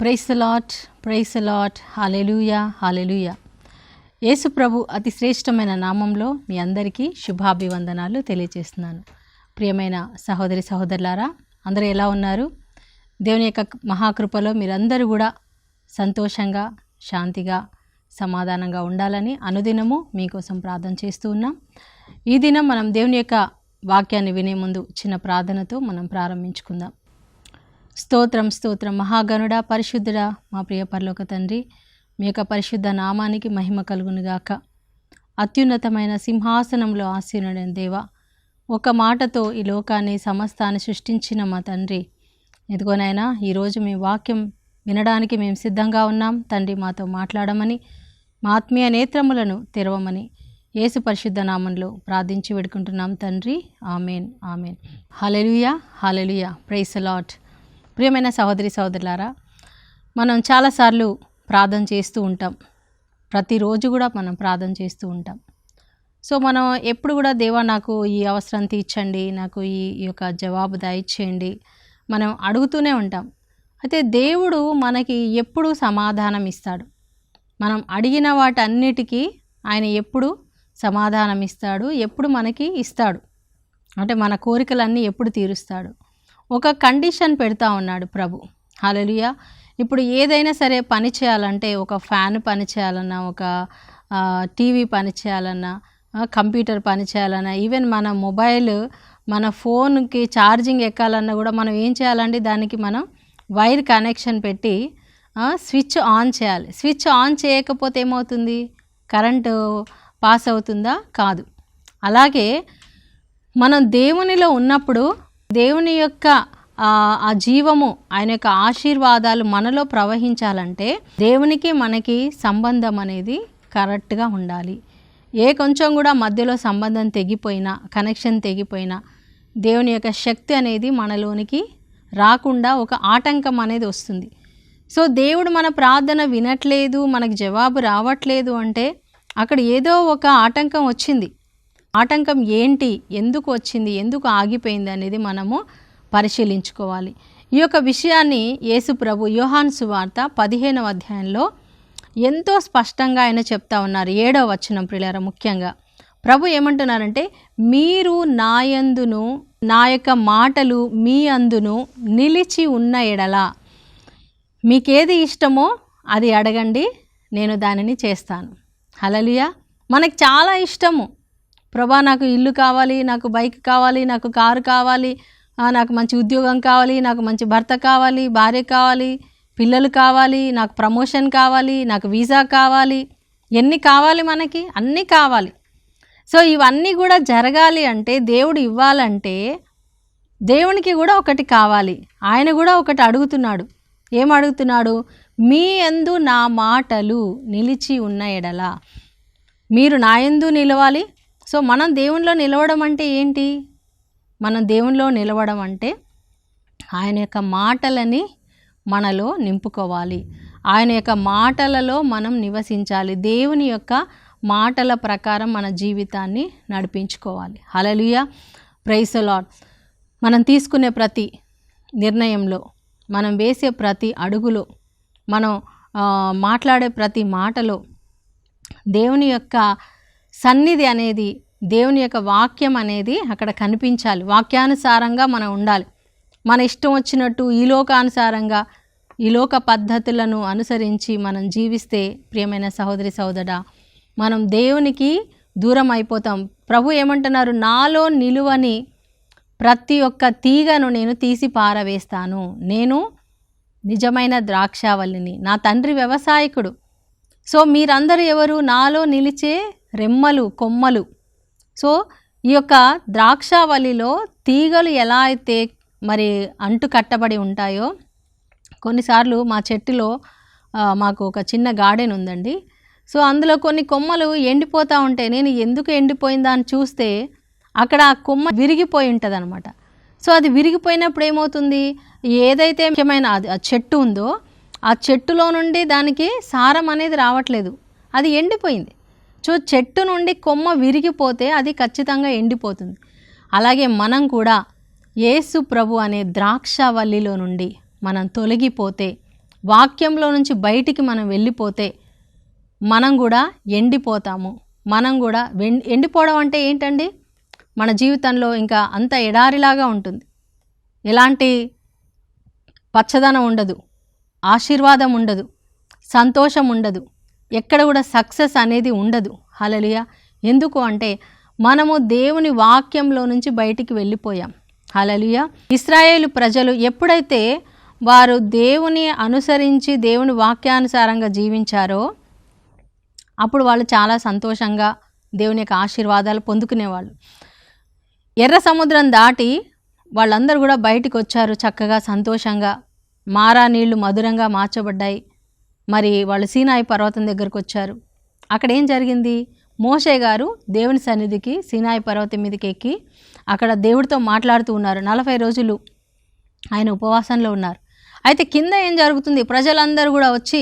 Price the lord హల్లెలూయా హల్లెలూయా. యేసు ప్రభు అతి శ్రేష్టమైన నామంలో మీ అందరికీ శుభాభివందనాలు తెలియజేస్తున్నాను. ప్రియమైన సహోదరి సహోదరులారా, అందరూ ఎలా ఉన్నారు? దేవుని యొక్క మహాకృపలో మీరందరూ కూడా సంతోషంగా, శాంతిగా, సమాధానంగా ఉండాలని అనుదినము మీకోసం ప్రార్థన చేస్తూ ఉన్నాం. ఈ దినం మనం దేవుని యొక్క వాక్యాన్ని వినే ముందు చిన్న ప్రార్థనతో మనం ప్రారంభించుకుందాం. స్తోత్రం స్తోత్రం మహాగణుడా, పరిశుద్ధుడా, మా ప్రియ పరలోక తండ్రి, మీ యొక్క పరిశుద్ధ నామానికి మహిమ కలుగునుగాక. అత్యున్నతమైన సింహాసనంలో ఆసీనుడైన దేవా, ఒక మాటతో ఈ లోకాన్ని సమస్తాన్ని సృష్టించిన మా తండ్రి, ఇదిగోనైనా ఈరోజు మీ వాక్యం వినడానికి మేము సిద్ధంగా ఉన్నాం. తండ్రి, మాతో మాట్లాడమని, మా ఆత్మీయ నేత్రములను తెరవమని యేసు పరిశుద్ధ నామంలో ప్రార్థించి వేడుకుంటున్నాం తండ్రి. Amen amen. Hallelujah hallelujah. Price the lord. ప్రియమైన సహోదరి సహోదరులారా, మనం చాలాసార్లు ప్రార్థన చేస్తూ ఉంటాం. ప్రతిరోజు కూడా మనం ప్రార్థన చేస్తూ ఉంటాం. సో మనం ఎప్పుడు కూడా దేవా నాకు ఈ అవసరం తీర్చండి, నాకు ఈ యొక్క జవాబు దయచేయండి మనం అడుగుతూనే ఉంటాం. అయితే దేవుడు మనకి ఎప్పుడు సమాధానం ఇస్తాడు. మనం అడిగిన వాటన్నిటికీ ఆయన ఎప్పుడు సమాధానం ఇస్తాడు, ఎప్పుడు మనకి ఇస్తాడు. అంటే మన కోరికలన్నీ ఎప్పుడు తీరుస్తాడు. ఒక కండిషన్ పెడతా ఉన్నాడు ప్రభు. హల్లెలూయా. ఇప్పుడు ఏదైనా సరే పని చేయాలంటే, ఒక ఫ్యాన్ పని చేయాలన్నా, ఒక టీవీ పని చేయాలన్నా, కంప్యూటర్ పని చేయాలన్నా, ఈవెన్ మన మొబైల్, మన ఫోన్కి ఛార్జింగ్ ఎక్కాలన్నా కూడా మనం ఏం చేయాలండి? దానికి మనం వైర్ కనెక్షన్ పెట్టి స్విచ్ ఆన్ చేయాలి. స్విచ్ ఆన్ చేయకపోతే ఏమవుతుంది? కరెంటు పాస్ అవుతుందా? కాదు. అలాగే మనం దేవునిలో ఉన్నప్పుడు దేవుని యొక్క ఆ జీవము, ఆయన యొక్క ఆశీర్వాదాలు మనలో ప్రవహించాలంటే దేవునికి మనకి సంబంధం అనేది కరెక్ట్గా ఉండాలి. ఏ కొంచెం కూడా మధ్యలో సంబంధం తెగిపోయినా, కనెక్షన్ తెగిపోయినా దేవుని యొక్క శక్తి అనేది మనలోనికి రాకుండా ఒక ఆటంకం అనేది వస్తుంది. సో దేవుడు మన ప్రార్థన వినట్లేదు, మనకు జవాబు రావట్లేదు అంటే అక్కడ ఏదో ఒక ఆటంకం వచ్చింది. ఆటంకం ఏంటి, ఎందుకు వచ్చింది, ఎందుకు ఆగిపోయింది అనేది మనము పరిశీలించుకోవాలి. ఈ యొక్క విషయాన్ని యేసు ప్రభు యోహాను సువార్త 15వ అధ్యాయంలో ఎంతో స్పష్టంగా ఆయన చెప్తా ఉన్నారు. 7వ వచనం ప్రియులారా, ముఖ్యంగా ప్రభు ఏమంటున్నారంటే, మీరు నాయందును నా యొక్క మాటలు మీ అందును నిలిచి ఉన్న ఎడల మీకేది ఇష్టమో అది అడగండి, నేను దానిని చేస్తాను. హల్లెలూయా. మనకు చాలా ఇష్టము, ప్రభా నాకు ఇల్లు కావాలి, నాకు బైక్ కావాలి, నాకు కారు కావాలి, నాకు మంచి ఉద్యోగం కావాలి, నాకు మంచి భర్త కావాలి, భార్య కావాలి, పిల్లలు కావాలి, నాకు ప్రమోషన్ కావాలి, నాకు వీసా కావాలి. ఎన్ని కావాలి? మనకి అన్నీ కావాలి. సో ఇవన్నీ కూడా జరగాలి అంటే, దేవుడు ఇవ్వాలంటే దేవునికి కూడా ఒకటి కావాలి. ఆయన కూడా ఒకటి అడుగుతున్నాడు. ఏం అడుగుతున్నాడు? మీ యందు నా మాటలు నిలిచి ఉన్న ఎడల. మీరు నా యందు నిలవాలి. సో మనం దేవునిలో నిలవడం అంటే ఏంటి? మనం దేవునిలో నిలవడం అంటే ఆయన యొక్క మాటలని మనలో నింపుకోవాలి. ఆయన యొక్క మాటలలో మనం నివసించాలి. దేవుని యొక్క మాటల ప్రకారం మన జీవితాన్ని నడిపించుకోవాలి. హల్లెలూయా. Praise the lord. మనం తీసుకునే ప్రతి నిర్ణయంలో, మనం వేసే ప్రతి అడుగులో, మనం మాట్లాడే ప్రతి మాటలో దేవుని యొక్క సన్నిధి అనేది, దేవుని యొక్క వాక్యం అనేది అక్కడ కనిపించాలి. వాక్యానుసారంగా మనం ఉండాలి. మన ఇష్టం వచ్చినట్టు ఈ లోకానుసారంగా, ఈ లోక పద్ధతులను అనుసరించి మనం జీవిస్తే ప్రియమైన సహోదరి సహోదరా, మనం దేవునికి దూరం అయిపోతాం. ప్రభు ఏమంటున్నారు? నాలో నిలువని ప్రతి ఒక్క తీగను నేను తీసి పారవేస్తాను. నేను నిజమైన ద్రాక్షావల్లిని, నా తండ్రి వ్యవసాయకుడు. సో మీరందరూ ఎవరు? నాలో నిలిచే రెమ్మలు, కొమ్మలు. సో ఈ యొక్క ద్రాక్షావల్లిలో తీగలు ఎలా అయితే మరి అంటు కట్టబడి ఉంటాయో, కొన్నిసార్లు మా చెట్టులో మాకు ఒక చిన్న గార్డెన్ ఉందండి. సో అందులో కొన్ని కొమ్మలు ఎండిపోతూ ఉంటాయి. నేను ఎందుకు ఎండిపోయిందా అని చూస్తే అక్కడ ఆ కొమ్మ విరిగిపోయి ఉంటుంది అనమాట. సో అది విరిగిపోయినప్పుడు ఏమవుతుంది? ఏదైతే ముఖ్యమైన ఆ చెట్టు ఉందో ఆ చెట్టులో నుండి దానికి సారం అనేది రావట్లేదు, అది ఎండిపోయింది. సో చెట్టు నుండి కొమ్మ విరిగిపోతే అది ఖచ్చితంగా ఎండిపోతుంది. అలాగే మనం కూడా యేసు ప్రభు అనే ద్రాక్షావల్లిలో నుండి మనం తొలగిపోతే వాక్యంలో నుంచి బయటికి మనం వెళ్ళిపోతే మనం కూడా ఎండిపోతాము. మనం కూడా ఎండిపోవడం అంటే ఏంటండి? మన జీవితంలో ఇంకా అంత ఎడారిలాగా ఉంటుంది. ఎలాంటి పచ్చదనం ఉండదు, ఆశీర్వాదం ఉండదు, సంతోషం ఉండదు, ఎక్కడ కూడా సక్సెస్ అనేది ఉండదు. హల్లెలూయా. ఎందుకు అంటే మనము దేవుని వాక్యంలో నుంచి బయటికి వెళ్ళిపోయాం. హల్లెలూయా. ఇశ్రాయేలు ప్రజలు ఎప్పుడైతే వారు దేవుని అనుసరించి దేవుని వాక్యానుసారంగా జీవించారో అప్పుడు వాళ్ళు చాలా సంతోషంగా దేవుని యొక్క ఆశీర్వాదాలు పొందుకునేవాళ్ళు. ఎర్ర సముద్రం దాటి వాళ్ళందరూ కూడా బయటికి వచ్చారు చక్కగా సంతోషంగా. మారా నీళ్లు మధురంగా మార్చబడ్డాయి. మరి వాళ్ళు సీనాయి పర్వతం దగ్గరకు వచ్చారు. అక్కడ ఏం జరిగింది? మోషే గారు దేవుని సన్నిధికి సీనాయి పర్వతం మీదకి ఎక్కి అక్కడ దేవుడితో మాట్లాడుతూ ఉన్నారు. 40 రోజులు ఆయన ఉపవాసంలో ఉన్నారు. అయితే కింద ఏం జరుగుతుంది? ప్రజలందరూ కూడా వచ్చి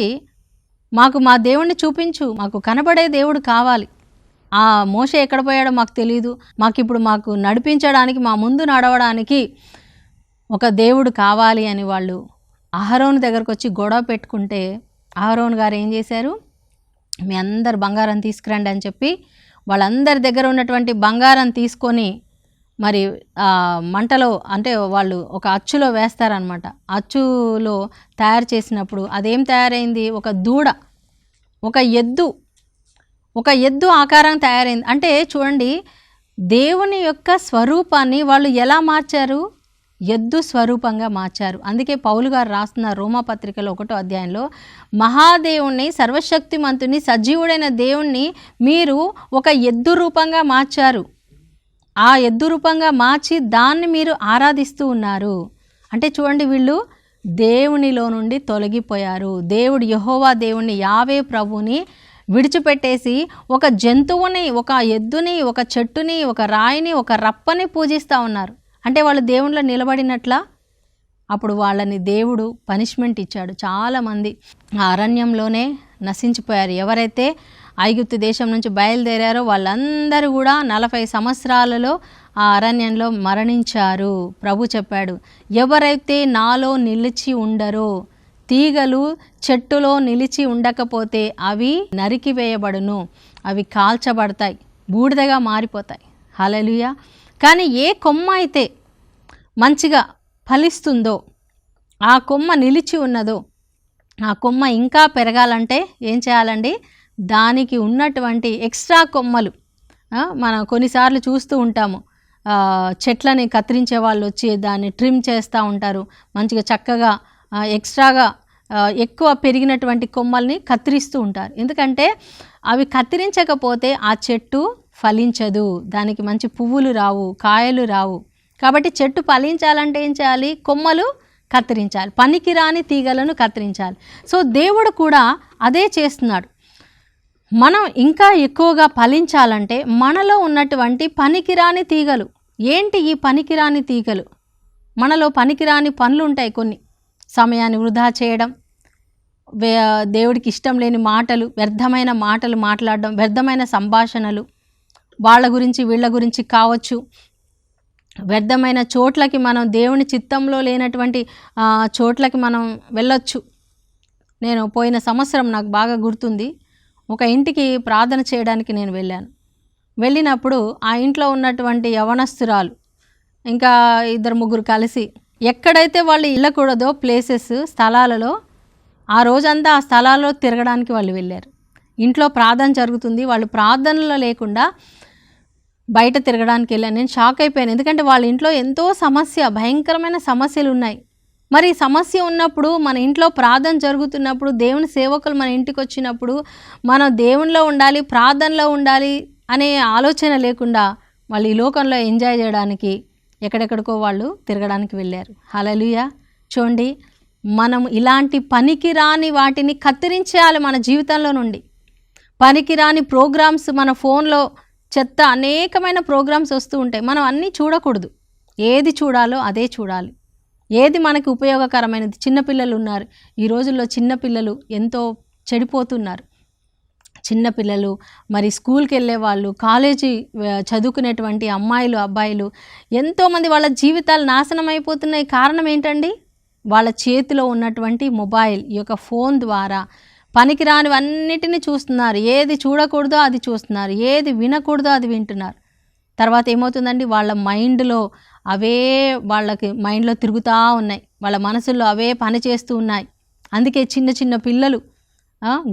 మాకు మా దేవుణ్ణి చూపించు, మాకు కనబడే దేవుడు కావాలి, ఆ మోషే ఎక్కడ పోయాడో మాకు తెలియదు, మాకు నడిపించడానికి మా ముందు నడవడానికి ఒక దేవుడు కావాలి అని వాళ్ళు అహరోను దగ్గరకు వచ్చి గొడవ పెట్టుకుంటే అహరోను గారు ఏం చేశారు? మీ అందరు బంగారం తీసుకురండి అని చెప్పి వాళ్ళందరి దగ్గర ఉన్నటువంటి బంగారం తీసుకొని మరి మంటలో అంటే వాళ్ళు ఒక అచ్చులో వేస్తారనమాట. అచ్చులో తయారు చేసినప్పుడు అదేం తయారైంది? ఒక దూడ, ఒక ఎద్దు ఆకారం తయారైంది. అంటే చూడండి, దేవుని యొక్క స్వరూపాన్ని వాళ్ళు ఎలా మార్చారు? ఎద్దు స్వరూపంగా మార్చారు. అందుకే పౌలు గారు రాస్తున్న రోమాపత్రికలో 1వ అధ్యాయంలో మహాదేవుణ్ణి, సర్వశక్తిమంతుని, సజీవుడైన దేవుణ్ణి మీరు ఒక ఎద్దు రూపంగా మార్చారు. ఆ ఎద్దు రూపంగా మార్చి దాన్ని మీరు ఆరాధిస్తూ ఉన్నారు. అంటే చూడండి, వీళ్ళు దేవునిలో నుండి తొలగిపోయారు. దేవుడు యెహోవా దేవుణ్ణి, యావే ప్రభుని విడిచిపెట్టేసి ఒక జంతువుని, ఒక ఎద్దుని, ఒక చెట్టుని, ఒక రాయిని, ఒక రప్పని పూజిస్తూ ఉన్నారు. అంటే వాళ్ళు దేవునిలో నిలబడినట్లా? అప్పుడు వాళ్ళని దేవుడు పనిష్మెంట్ ఇచ్చాడు. చాలామంది ఆ అరణ్యంలోనే నశించిపోయారు. ఎవరైతే ఐగుప్తు దేశం నుంచి బయలుదేరారో వాళ్ళందరూ కూడా 40 సంవత్సరాలలో ఆ అరణ్యంలో మరణించారు. ప్రభు చెప్పాడు, ఎవరైతే నాలో నిలిచి ఉండరో, తీగలు చెట్టులో నిలిచి ఉండకపోతే అవి నరికివేయబడును, అవి కాల్చబడతాయి, బూడిదగా మారిపోతాయి. హల్లెలూయా. కానీ ఏ కొమ్మ అయితే మంచిగా ఫలిస్తుందో, ఆ కొమ్మ నిలిచి ఉన్నదో, ఆ కొమ్మ ఇంకా పెరగాలంటే ఏం చేయాలండి? దానికి ఉన్నటువంటి ఎక్స్ట్రా కొమ్మలు మనం కొన్నిసార్లు చూస్తూ ఉంటాము. చెట్లని కత్తిరించే వాళ్ళు వచ్చి దాన్ని ట్రిమ్ చేస్తూ ఉంటారు. మంచిగా చక్కగా ఎక్స్ట్రాగా ఎక్కువ పెరిగినటువంటి కొమ్మల్ని కత్తిరిస్తూ ఉంటారు. ఎందుకంటే అవి కత్తిరించకపోతే ఆ చెట్టు ఫలించదు, దానికి మంచి పువ్వులు రావు, కాయలు రావు. కాబట్టి చెట్టు ఫలించాలంటే ఏం చేయాలి? కొమ్మలు కత్తిరించాలి, పనికిరాని తీగలను కత్తిరించాలి. సో దేవుడు కూడా అదే చేస్తున్నాడు. మనం ఇంకా ఎక్కువగా ఫలించాలంటే మనలో ఉన్నటువంటి పనికిరాని తీగలు ఏంటి? ఈ పనికిరాని తీగలు, మనలో పనికిరాని పనులు ఉంటాయి కొన్ని. సమయాన్ని వృధా చేయడం, దేవుడికి ఇష్టం లేని మాటలు, వ్యర్థమైన మాటలు మాట్లాడడం, వ్యర్థమైన సంభాషణలు, వాళ్ళ గురించి వీళ్ళ గురించి కావచ్చు. వ్యర్థమైన చోట్లకి మనం, దేవుని చిత్తంలో లేనటువంటి చోట్లకి మనం వెళ్ళొచ్చు. నేను పోయిన సంవత్సరం నాకు బాగా గుర్తుంది, ఒక ఇంటికి ప్రార్థన చేయడానికి నేను వెళ్ళాను. వెళ్ళినప్పుడు ఆ ఇంట్లో ఉన్నటువంటి యవనస్తురాలు ఇంకా 2-3 కలిసి ఎక్కడైతే వాళ్ళు వెళ్ళకూడదో ప్లేసెస్, స్థలాలలో ఆ రోజంతా ఆ స్థలాల్లో తిరగడానికి వాళ్ళు వెళ్ళారు. ఇంట్లో ప్రార్థన జరుగుతుంది, వాళ్ళు ప్రార్థనలో లేకుండా బయట తిరగడానికి వెళ్ళాను. నేను షాక్ అయిపోయాను. ఎందుకంటే వాళ్ళ ఇంట్లో ఎంతో సమస్య, భయంకరమైన సమస్యలు ఉన్నాయి. మరి సమస్య ఉన్నప్పుడు, మన ఇంట్లో ప్రార్థన జరుగుతున్నప్పుడు, దేవుని సేవకులు మన ఇంటికి వచ్చినప్పుడు మనం దేవునిలో ఉండాలి, ప్రార్థనలో ఉండాలి అనే ఆలోచన లేకుండా వాళ్ళు ఈ లోకంలో ఎంజాయ్ చేయడానికి ఎక్కడెక్కడికో వాళ్ళు తిరగడానికి వెళ్ళారు. హల్లెలూయా. చూడండి, మనం ఇలాంటి పనికిరాని వాటిని కత్తిరించేయాలి మన జీవితంలో నుండి. పనికిరాని ప్రోగ్రామ్స్, మన ఫోన్లో చెత్త అనేకమైన ప్రోగ్రామ్స్ వస్తూ ఉంటాయి. మనం అన్నీ చూడకూడదు. ఏది చూడాలో అదే చూడాలి. ఏది మనకి ఉపయోగకరమైనది. చిన్నపిల్లలు ఉన్నారు ఈ రోజుల్లో, చిన్నపిల్లలు ఎంతో చెడిపోతున్నారు. చిన్నపిల్లలు, మరి స్కూల్కి వెళ్ళే వాళ్ళు, కాలేజీ చదువుకునేటువంటి అమ్మాయిలు, అబ్బాయిలు ఎంతోమంది వాళ్ళ జీవితాలు నాశనం అయిపోతున్నాయి. కారణం ఏంటండి? వాళ్ళ చేతిలో ఉన్నటువంటి మొబైల్, ఈ యొక్క ఫోన్ ద్వారా పనికిరానివన్నిటిని చూస్తున్నారు. ఏది చూడకూడదో అది చూస్తున్నారు, ఏది వినకూడదో అది వింటున్నారు. తర్వాత ఏమవుతుందండి, వాళ్ళ మైండ్లో అవే వాళ్ళకి మైండ్లో తిరుగుతూ ఉన్నాయి, వాళ్ళ మనసుల్లో అవే పని చేస్తూ ఉన్నాయి. అందుకే చిన్న చిన్న పిల్లలు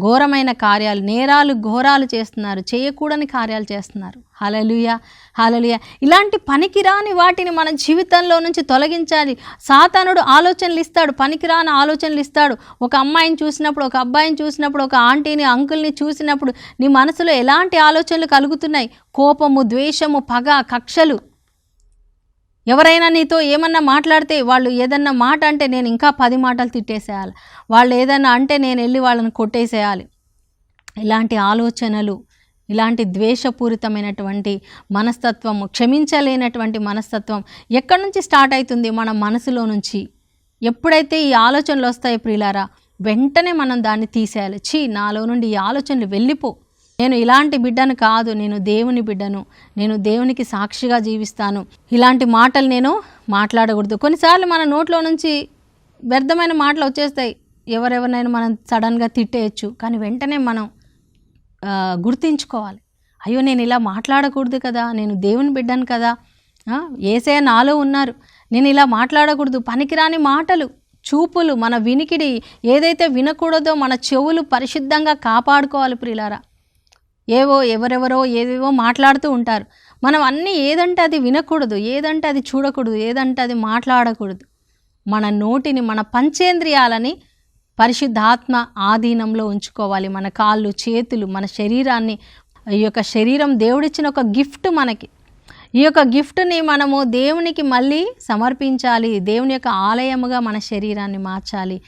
ఘోరమైన కార్యాలు, నేరాలు ఘోరాలు చేస్తున్నారు, చేయకూడని కార్యాలు చేస్తున్నారు. హల్లెలూయా, హల్లెలూయా. ఇలాంటి పనికిరాని వాటిని మన జీవితంలో నుంచి తొలగించాలి. సాతానుడు ఆలోచనలు ఇస్తాడు, పనికిరాని ఆలోచనలు ఇస్తాడు. ఒక అమ్మాయిని చూసినప్పుడు, ఒక అబ్బాయిని చూసినప్పుడు, ఒక ఆంటీని అంకుల్ని చూసినప్పుడు నీ మనసులో ఎలాంటి ఆలోచనలు కలుగుతున్నాయి? కోపము, ద్వేషము, పగ, కక్షలు. ఎవరైనా నీతో ఏమన్నా మాట్లాడితే, వాళ్ళు ఏదన్నా మాట అంటే నేను ఇంకా 10 మాటలు తిట్టేసేయాలి, వాళ్ళు ఏదన్నా అంటే నేను వెళ్ళి వాళ్ళని కొట్టేసేయాలి. ఇలాంటి ఆలోచనలు, ఇలాంటి ద్వేషపూరితమైనటువంటి మనస్తత్వము, క్షమించలేనటువంటి మనస్తత్వం ఎక్కడి నుంచి స్టార్ట్ అవుతుంది? మన మనసులో నుంచి. ఎప్పుడైతే ఈ ఆలోచనలు వస్తాయి ప్రియులారా, వెంటనే మనం దాన్ని తీసేయాలి. నాలో నుండి ఈ ఆలోచనలు వెళ్ళిపో, నేను ఇలాంటి బిడ్డను కాదు, నేను దేవుని బిడ్డను, నేను దేవునికి సాక్షిగా జీవిస్తాను, ఇలాంటి మాటలు నేను మాట్లాడకూడదు. కొన్నిసార్లు మన నోట్లో నుంచి వ్యర్థమైన మాటలు వచ్చేస్తాయి. ఎవరెవరినైనా మనం సడన్గా తిట్టేయచ్చు, కానీ వెంటనే మనం గుర్తించుకోవాలి, అయ్యో నేను ఇలా మాట్లాడకూడదు కదా, నేను దేవుని బిడ్డను కదా, యేసయ్య నాలో ఉన్నారు, నేను ఇలా మాట్లాడకూడదు. పనికిరాని మాటలు, చూపులు, మన వినికిడి ఏదైతే వినకూడదో మన చెవులు పరిశుద్ధంగా కాపాడుకోవాలి ప్రియులారా. ఎవరెవరో ఏవేవో మాట్లాడుతూ ఉంటారు, మనం అన్నీ ఏదంటే అది వినకూడదు, ఏదంటే అది చూడకూడదు, ఏదంటే అది మాట్లాడకూడదు. మన నోటిని, మన పంచేంద్రియాలని పరిశుద్ధాత్మ ఆధీనంలో ఉంచుకోవాలి. మన కాళ్ళు, చేతులు, మన శరీరాన్ని. ఈ యొక్క శరీరం దేవుడిచ్చిన ఒక గిఫ్ట్ మనకి. ఈ యొక్క గిఫ్ట్ని మనము దేవునికి మళ్ళీ సమర్పించాలి. దేవుని యొక్క ఆలయముగా మన శరీరాన్ని మార్చాలి.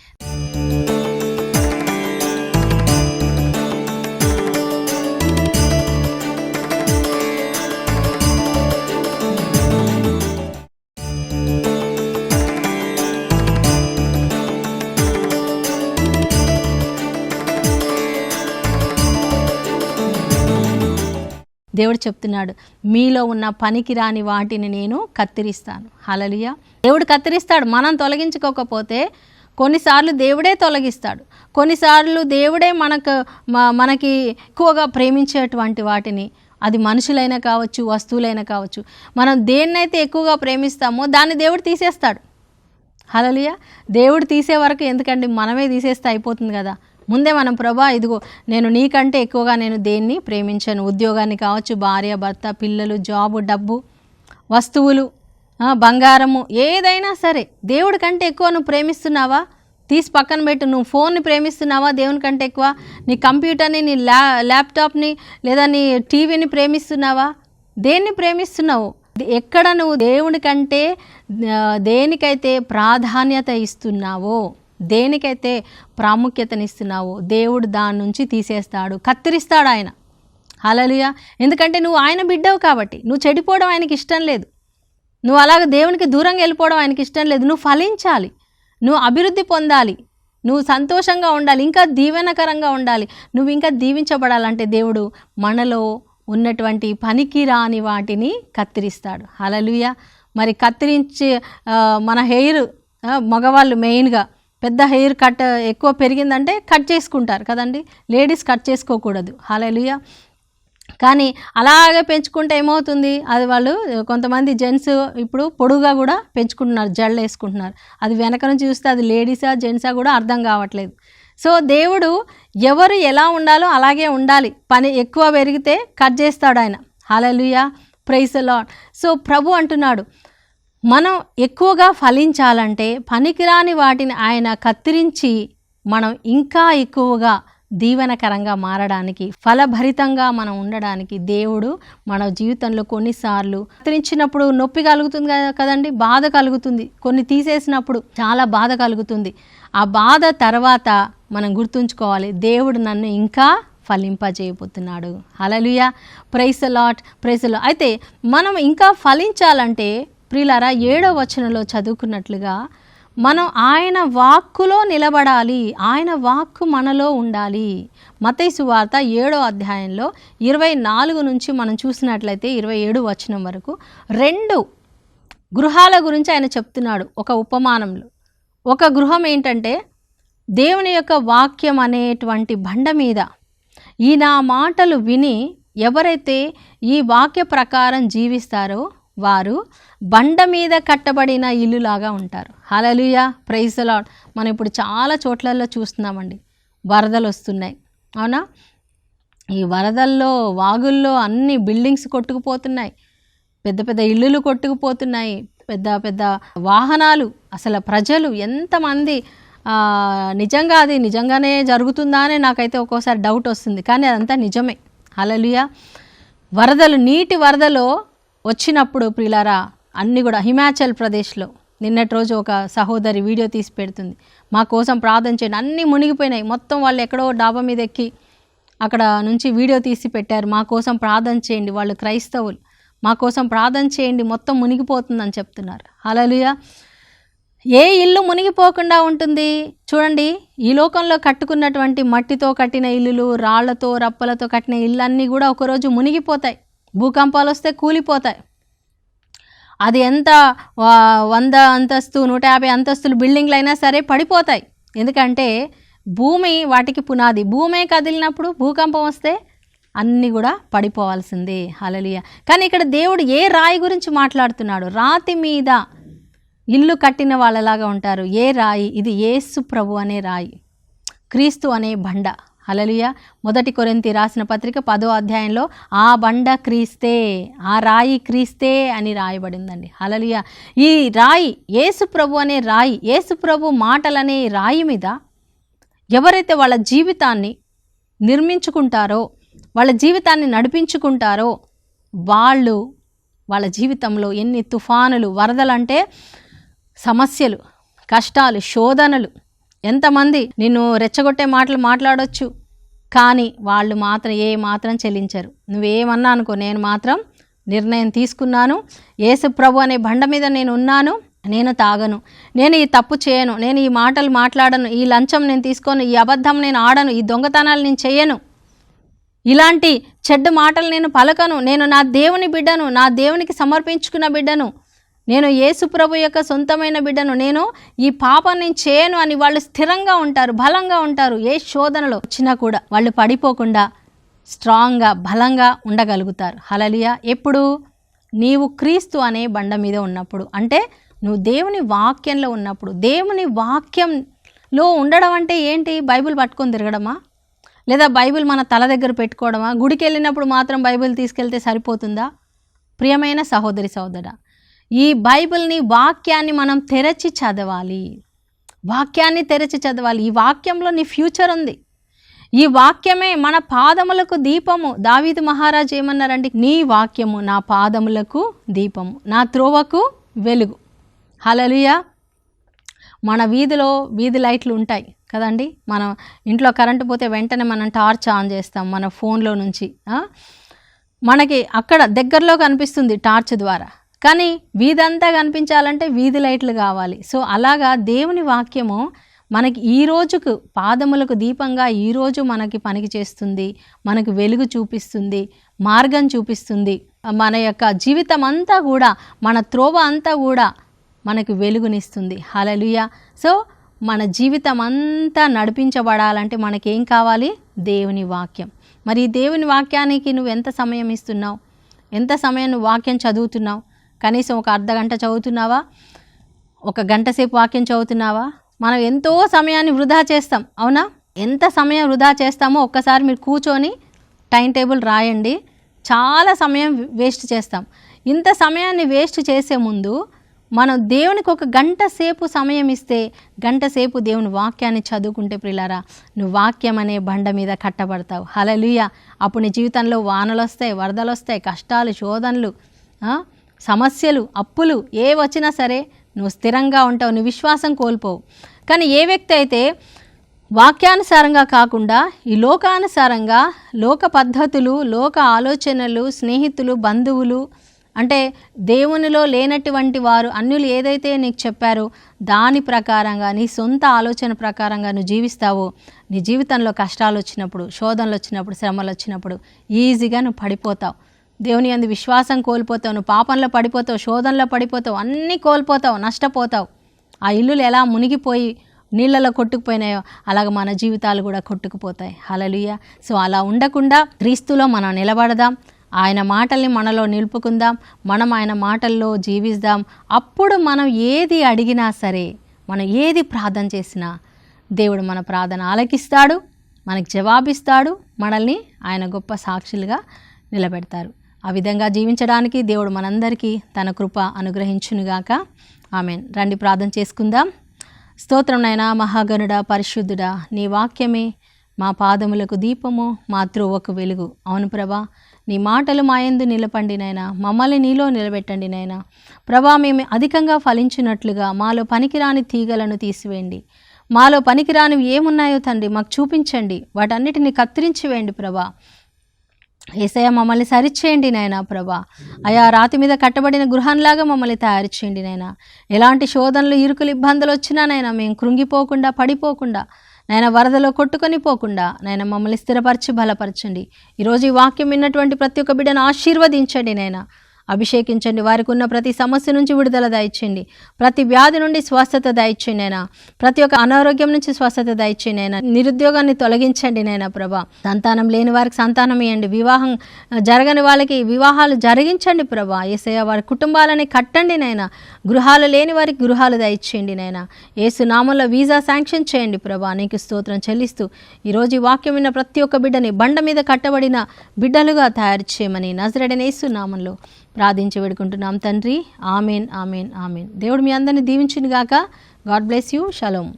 దేవుడు చెప్తున్నాడు, మీలో ఉన్న పనికిరాని వాటిని నేను కత్తిరిస్తాను. హల్లెలూయా. దేవుడు కత్తిరిస్తాడు, మనం తొలగించుకోకపోతే. కొన్నిసార్లు దేవుడే తొలగిస్తాడు, కొన్నిసార్లు దేవుడే మనకి ఎక్కువగా ప్రేమించేటువంటి వాటిని, అది మనుషులైనా కావచ్చు, వస్తువులైనా కావచ్చు, మనం దేన్నైతే ఎక్కువగా ప్రేమిస్తామో దాన్ని దేవుడు తీసేస్తాడు. హల్లెలూయా. దేవుడు తీసే వరకు ఎందుకండి, మనమే తీసేస్తే అయిపోతుంది కదా. ముందే మనం ప్రభా ఇదిగో నేను నీకంటే ఎక్కువగా నేను దేన్ని ప్రేమించాను, ఉద్యోగాన్ని కావచ్చు, భార్య, భర్త, పిల్లలు, జాబు, డబ్బు, వస్తువులు, బంగారము, ఏదైనా సరే దేవుడి కంటే ఎక్కువ నువ్వు ప్రేమిస్తున్నావా? తీసి పక్కన పెట్టు. నువ్వు ఫోన్ని ప్రేమిస్తున్నావా దేవుని కంటే ఎక్కువ? నీ కంప్యూటర్ని, నీ ల్యాప్టాప్ని, లేదా నీ టీవీని ప్రేమిస్తున్నావా? దేన్ని ప్రేమిస్తున్నావు? ఎక్కడ నువ్వు దేవుని కంటే దేనికైతే ప్రాధాన్యత ఇస్తున్నావో, దేనికైతే ప్రాముఖ్యతనిస్తున్నావో దేవుడు దాని నుంచి తీసేస్తాడు, కత్తిరిస్తాడు ఆయన. హల్లెలూయా. ఎందుకంటే నువ్వు ఆయన బిడ్డవు కాబట్టి. నువ్వు చెడిపోవడం ఆయనకి ఇష్టం లేదు, నువ్వు అలాగ దేవునికి దూరంగా వెళ్ళిపోవడం ఆయనకి ఇష్టం లేదు. నువ్వు ఫలించాలి, నువ్వు అభివృద్ధి పొందాలి, నువ్వు సంతోషంగా ఉండాలి, ఇంకా దీవెనకరంగా ఉండాలి. నువ్వు ఇంకా దీవించబడాలంటే దేవుడు మనలో ఉన్నటువంటి పనికి రాని వాటిని కత్తిరిస్తాడు. హల్లెలూయా. మరి కత్తిరించి మన హెయిర్, మగవాళ్ళు మెయిన్గా పెద్ద హెయిర్ కట్ ఎక్కువ పెరిగిందంటే కట్ చేసుకుంటారు కదండి, లేడీస్ కట్ చేసుకోకూడదు. హల్లెలూయా. కానీ అలాగే పెంచుకుంటే ఏమవుతుంది, అది వాళ్ళు కొంతమంది జెంట్స్ ఇప్పుడు పొడుగా కూడా పెంచుకుంటున్నారు, జళ్ళు వేసుకుంటున్నారు. అది వెనక నుంచి చూస్తే అది లేడీసా జెంట్సా కూడా అర్థం కావట్లేదు. సో దేవుడు ఎవరు ఎలా ఉండాలో అలాగే ఉండాలి. పని ఎక్కువ పెరిగితే కట్ చేస్తాడు ఆయన. హల్లెలూయా, ప్రైజ్ ది లార్డ్. సో ప్రభు అంటున్నాడు, మనం ఎక్కువగా ఫలించాలంటే పనికిరాని వాటిని ఆయన కత్తిరించి మనం ఇంకా ఎక్కువగా దీవెనకరంగా మారడానికి, ఫలభరితంగా మనం ఉండడానికి దేవుడు మన జీవితంలో కొన్నిసార్లు కత్తిరించినప్పుడు నొప్పి కలుగుతుంది కదండి, బాధ కలుగుతుంది. కొన్ని తీసేసినప్పుడు చాలా బాధ కలుగుతుంది. ఆ బాధ తర్వాత మనం గుర్తుంచుకోవాలి, దేవుడు నన్ను ఇంకా ఫలింపజేయబోతున్నాడు. Hallelujah, praise the lord, praise the lord. అయితే మనం ఇంకా ఫలించాలంటే ప్రియులారా 7వ వచనంలో చదువుకున్నట్లుగా మనం ఆయన వాక్కులో నిలబడాలి, ఆయన వాక్కు మనలో ఉండాలి. మత్తయి సువార్త 7వ అధ్యాయంలో 24 నుంచి మనం చూసినట్లయితే 27 వచనం వరకు 2 గృహాల గురించి ఆయన చెప్తున్నాడు ఒక ఉపమానంలో. ఒక గృహం ఏంటంటే దేవుని యొక్క వాక్యం అనేటువంటి బండ మీద ఈ నా మాటలు విని ఎవరైతే ఈ వాక్య ప్రకారం జీవిస్తారో వారు బండ మీద కట్టబడిన ఇల్లులాగా ఉంటారు. హల్లెలూయా, ప్రైజ్ ది లార్డ్. మనం ఇప్పుడు చాలా చోట్లలో చూస్తున్నామండి, వరదలు వస్తున్నాయి, అవునా? ఈ వరదల్లో వాగుల్లో అన్ని బిల్డింగ్స్ కొట్టుకుపోతున్నాయి, పెద్ద పెద్ద ఇల్లులు కొట్టుకుపోతున్నాయి, పెద్ద పెద్ద వాహనాలు. అసలు ప్రజలు ఎంతమంది నిజంగా అది నిజంగానే జరుగుతుందా అని నాకైతే ఒక్కోసారి డౌట్ వస్తుంది, కానీ అదంతా నిజమే. హల్లెలూయా. వరదలు, నీటి వరదలో వచ్చినప్పుడు ప్రియులారా అన్నీ కూడా హిమాచల్ ప్రదేశ్లో నిన్నటి రోజు ఒక సహోదరి వీడియో తీసి పెడుతుంది, మా కోసం ప్రార్థన చేయండి, అన్నీ మునిగిపోయినాయి మొత్తం. వాళ్ళు ఎక్కడో డాబా మీద ఎక్కి అక్కడ నుంచి వీడియో తీసి పెట్టారు, మా కోసం ప్రార్థన చేయండి, వాళ్ళు క్రైస్తవులు, మా కోసం ప్రార్థన చేయండి, మొత్తం మునిగిపోతుందని చెప్తున్నారు. హల్లెలూయా. ఏ ఇల్లు మునిగిపోకుండా ఉంటుంది చూడండి? ఈ లోకంలో కట్టుకున్నటువంటి మట్టితో కట్టిన ఇల్లులు, రాళ్లతో రప్పలతో కట్టిన ఇళ్ళన్నీ కూడా ఒకరోజు మునిగిపోతాయి, భూకంపాలు వస్తే కూలిపోతాయి. అది ఎంత 100 అంతస్తు 150 అంతస్తులు బిల్డింగ్లు అయినా సరే పడిపోతాయి. ఎందుకంటే భూమి వాటికి పునాది. భూమే కదిలినప్పుడు భూకంపం వస్తే అన్నీ కూడా పడిపోవాల్సిందే. హల్లెలూయా. కానీ ఇక్కడ దేవుడు ఏ రాయి గురించి మాట్లాడుతున్నాడు? రాతి మీద ఇల్లు కట్టిన వాళ్ళలాగా ఉంటారు. ఏ రాయి? ఇది యేసు ప్రభు అనే రాయి, క్రీస్తు అనే బండ. హల్లెలూయా. 1 కొరింథీ రాసిన పత్రిక 10వ అధ్యాయంలో ఆ బండ క్రీస్తే, ఆ రాయి క్రీస్తే అని రాయబడిందండి. హల్లెలూయా. ఈ రాయి యేసు ప్రభు అనే రాయి, యేసు ప్రభు మాటలనే రాయి మీద ఎవరైతే వాళ్ళ జీవితాన్ని నిర్మించుకుంటారో, వాళ్ళ జీవితాన్ని నడిపించుకుంటారో వాళ్ళు వాళ్ళ జీవితంలో ఎన్ని తుఫానులు, వరదలు అంటే సమస్యలు, కష్టాలు, శోధనలు, ఎంతమంది నిన్ను రెచ్చగొట్టే మాటలు మాట్లాడొచ్చు, కానీ వాళ్ళు మాత్రం ఏ మాత్రం చెల్లించరు. నువ్వేమన్నా అనుకో, నేను మాత్రం నిర్ణయం తీసుకున్నాను, యేసు ప్రభు అనే బండ మీద నేను ఉన్నాను, నేను తాగను, నేను ఈ తప్పు చేయను, నేను ఈ మాటలు మాట్లాడను, ఈ లంచం నేను తీసుకోను, ఈ అబద్ధం నేను ఆడను, ఈ దొంగతనాలు నేను చేయను, ఇలాంటి చెడ్డ మాటలు నేను పలకను, నేను నా దేవుని బిడ్డను, నా దేవునికి సమర్పించుకున్న బిడ్డను, నేను యేసు ప్రభు యొక్క సొంతమైన బిడ్డను, నేను ఈ పాపం నేను చేయను అని వాళ్ళు స్థిరంగా ఉంటారు, బలంగా ఉంటారు. ఏ శోధనలో వచ్చినా కూడా వాళ్ళు పడిపోకుండా స్ట్రాంగ్గా, బలంగా ఉండగలుగుతారు. హల్లెలూయా. ఎప్పుడు? నీవు క్రీస్తు అనే బండ మీద ఉన్నప్పుడు, అంటే నువ్వు దేవుని వాక్యంలో ఉన్నప్పుడు. దేవుని వాక్యంలో ఉండడం అంటే ఏంటి? బైబిల్ పట్టుకొని తిరగడమా? లేదా బైబిల్ మన తల దగ్గర పెట్టుకోవడమా? గుడికి వెళ్ళినప్పుడు మాత్రం బైబిల్ తీసుకెళ్తే సరిపోతుందా? ప్రియమైన సహోదరి సహోదరా, ఈ బైబిల్ని, వాక్యాన్ని మనం తెరచి చదవాలి, వాక్యాన్ని తెరచి చదవాలి. ఈ వాక్యంలో నీ ఫ్యూచర్ ఉంది. ఈ వాక్యమే మన పాదములకు దీపము. దావీదు మహారాజు ఏమన్నారండి? నీ వాక్యము నా పాదములకు దీపము, నా త్రోవకు వెలుగు. హల్లెలూయా. మన వీధిలో వీధి లైట్లు ఉంటాయి కదండి. మనం ఇంట్లో కరెంటు పోతే వెంటనే మనం టార్చ్ ఆన్ చేస్తాం మన ఫోన్లో నుంచి. మనకి అక్కడ దగ్గరలో కనిపిస్తుంది టార్చ్ ద్వారా, కానీ వీధంతా కనిపించాలంటే వీధి లైట్లు కావాలి. సో అలాగా దేవుని వాక్యము మనకి ఈ రోజుకు పాదములకు దీపంగా ఈరోజు మనకి పనికి చేస్తుంది, మనకు వెలుగు చూపిస్తుంది, మార్గం చూపిస్తుంది. మన యొక్క జీవితం అంతా కూడా, మన త్రోవ అంతా కూడా మనకు వెలుగునిస్తుంది. హల్లెలూయా. సో మన జీవితం అంతా నడిపించబడాలంటే మనకేం కావాలి? దేవుని వాక్యం. మరి ఈ దేవుని వాక్యానికి నువ్వు ఎంత సమయం ఇస్తున్నావు? ఎంత సమయం నువ్వు వాక్యం చదువుతున్నావు? కనీసం ఒక అర్ధగంట చదువుతున్నావా? ఒక గంట సేపు వాక్యం చదువుతున్నావా? మనం ఎంతో సమయాన్ని వృధా చేస్తాం, అవునా? ఎంత సమయం వృధా చేస్తామో ఒక్కసారి మీరు కూర్చొని టైం టేబుల్ రాయండి. చాలా సమయం వేస్ట్ చేస్తాం. ఇంత సమయాన్ని వేస్ట్ చేసే ముందు మనం దేవునికి ఒక గంట సేపు సమయం ఇస్తే, గంట సేపు దేవుని వాక్యాన్ని చదువుకుంటే ప్రియులారా, నువ్వు వాక్యం అనే బండ మీద కట్టబడతావు. హల్లెలూయా. అప్పుడు నీ జీవితంలో వానలు వస్తాయి, వరదలు వస్తాయి, కష్టాలు, శోధనలు, సమస్యలు, అప్పులు ఏ వచ్చినా సరే నువ్వు స్థిరంగా ఉంటావు, నీ విశ్వాసం కోల్పోవు. కానీ ఏ వ్యక్తి అయితే వాక్యానుసారంగా కాకుండా ఈ లోకానుసారంగా, లోక పద్ధతులు, లోక ఆలోచనలు, స్నేహితులు, బంధువులు, అంటే దేవునిలో లేనటువంటి వారు అన్యులు ఏదైతే నీకు చెప్పారో దాని ప్రకారంగా, నీ సొంత ఆలోచన ప్రకారంగా నువ్వు జీవిస్తావో, నీ జీవితంలో కష్టాలు వచ్చినప్పుడు, శోధనలు వచ్చినప్పుడు, శ్రమలు వచ్చినప్పుడు ఈజీగా నువ్వు పడిపోతావు. దేవుని యందు విశ్వాసం కోల్పోతావు, నువ్వు పాపంలో పడిపోతావు, శోధనలో పడిపోతావు, అన్నీ కోల్పోతావు, నష్టపోతావు. ఆ ఇల్లులు ఎలా మునిగిపోయి నీళ్ళలో కొట్టుకుపోయినాయో అలాగ మన జీవితాలు కూడా కొట్టుకుపోతాయి. హల్లెలూయా. సో అలా ఉండకుండా క్రీస్తులో మనం నిలబడదాం, ఆయన మాటల్ని మనలో నిలుపుకుందాం, మనం ఆయన మాటల్లో జీవిద్దాం. అప్పుడు మనం ఏది అడిగినా సరే, మనం ఏది ప్రార్థన చేసినా దేవుడు మన ప్రార్థన ఆలకిస్తాడు, మనకి జవాబిస్తాడు, మనల్ని ఆయన గొప్ప సాక్షులుగా నిలబెడతారు. ఆ విధంగా జీవించడానికి దేవుడు మనందరికీ తన కృప అనుగ్రహించునుగాక. ఆమేన్. రండి ప్రార్థన చేసుకుందాం. స్తోత్రం నైనా మహాగణుడా, పరిశుద్ధుడా, నీ వాక్యమే మా పాదములకు దీపము, మా త్రోవకు వెలుగు. అవును ప్రభా, నీ మాటలు మా యందు నిలపండి నైనా, మమ్మల్ని నీలో నిలబెట్టండి నైనా. ప్రభా, మేము అధికంగా ఫలించినట్లుగా మాలో పనికిరాని తీగలను తీసివేయండి. మాలో పనికిరానివి ఏమున్నాయో తండ్రి మాకు చూపించండి, వాటన్నిటిని కత్తిరించి వేయండి ప్రభా. యేసయ్య, మమ్మల్ని సరిచేయండి నాయనా ప్రభా. అయా, రాతి మీద కట్టబడిన గృహంలాగా మమ్మల్ని తయారు చేయండి నాయనా. ఎలాంటి శోధనలు, ఇరుకులు, ఇబ్బందులు వచ్చినా నైనా మేము కృంగిపోకుండా, పడిపోకుండా, నాయన వరదలో కొట్టుకొని పోకుండా నాయన మమ్మల్ని స్థిరపరిచి బలపరచండి. ఈరోజు ఈ వాక్యం విన్నటువంటి ప్రతి ఒక్క బిడ్డను ఆశీర్వదించండి నాయన, అభిషేకించండి. వారికి ఉన్న ప్రతి సమస్య నుంచి విడుదల దయచేయండి, ప్రతి వ్యాధి నుండి స్వస్థత దయచేయండి అయినా, ప్రతి ఒక్క అనారోగ్యం నుంచి స్వస్థత దయచేయండి అయినా, నిరుద్యోగాన్ని తొలగించండి నైనా ప్రభా. సంతానం లేని వారికి సంతానం ఇవ్వండి, వివాహం జరగని వాళ్ళకి వివాహాలు జరిగించండి ప్రభా. యేసయ్య, వారి కుటుంబాలని కట్టండి నైనా, గృహాలు లేని వారికి గృహాలు దయచేయండి నైనా. యేసు నామంలో వీసా శాంక్షన్ చేయండి ప్రభా. నీకు స్తోత్రం చెల్లిస్తూ ఈరోజు ఈ వాక్యం విన్న ప్రతి ఒక్క బిడ్డని బండ మీద కట్టబడిన బిడ్డలుగా తయారు చేయమని నజరేయుడైన యేసు నామంలో ప్రార్థించి వేడుకుంటున్నాం తండ్రి. Amen, amen, amen. దేవుడు మీ అందరిని దీవించును గాక. God bless you. షలోమ్.